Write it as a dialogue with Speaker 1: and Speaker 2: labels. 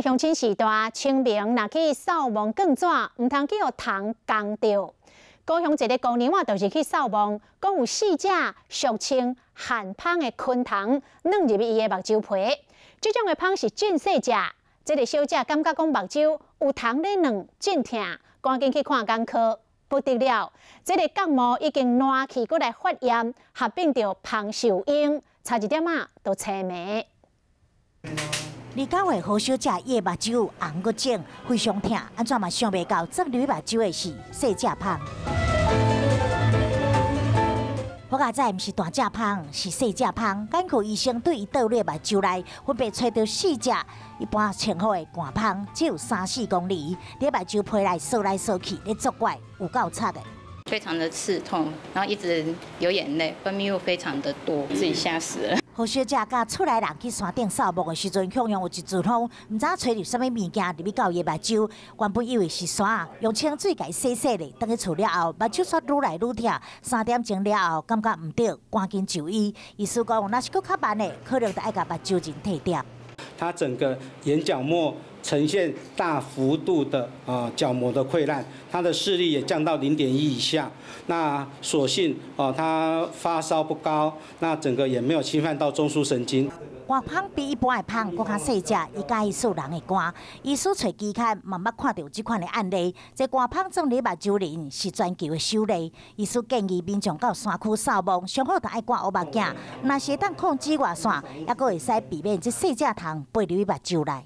Speaker 1: 的乡亲时代，清明若去扫墓更纸，唔通去互虫攻着。高雄一个姑娘就是去扫墓，讲有4只俗称旱蜂的昆虫软入伊的目睭皮。这种的蜂是真细只，这个小姐感觉讲目睭有虫咧软，真痛，赶紧去看眼科。不得了，这个角膜已经烂去，过来发炎，合并着蜂受影，差一点都青霉。
Speaker 2: 29岁好小姐伊的目睭红个肿，非常痛，安怎嘛想袂到，钻入目睭的是细只蜂。我甲知毋是大只蜂，是细只蜂。眼科医生对伊倒入目睭内，分别找到4只一般称好的寒蜂，只有3-4公里，伫目睭皮内扫来扫去，咧作怪，有够惨的。
Speaker 3: 非常的刺痛，然后一直有眼泪，分泌物非常的多，自己吓死了。
Speaker 2: 好小姐甲厝内人去山顶扫墓的时阵，向阳有一阵风，唔知吹入什么物件入去到伊目睭，原本以为是沙，用清水甲伊洗洗咧，等去厝了后，目睭煞愈来愈痛，3点钟了后感觉唔对，赶紧就医。医师讲，若是搁较慢的，可能得爱甲目睭人退掉。
Speaker 4: 它整个眼角膜呈现大幅度的角膜的溃烂，它的视力也降到0.1以下。那所幸它发烧不高，那整个也没有侵犯到中枢神经。
Speaker 2: 寒蜂比一般的蜂搁较细只，伊介意受人的寒。医师找期刊，嘛捌看到这款的案例。这寒蜂钻入目睭里是全球的首例。医师建议民众到山区扫墓，上好就爱挂乌目镜。若是当控制外线，也阁会使避免这细只虫飞入目睭内。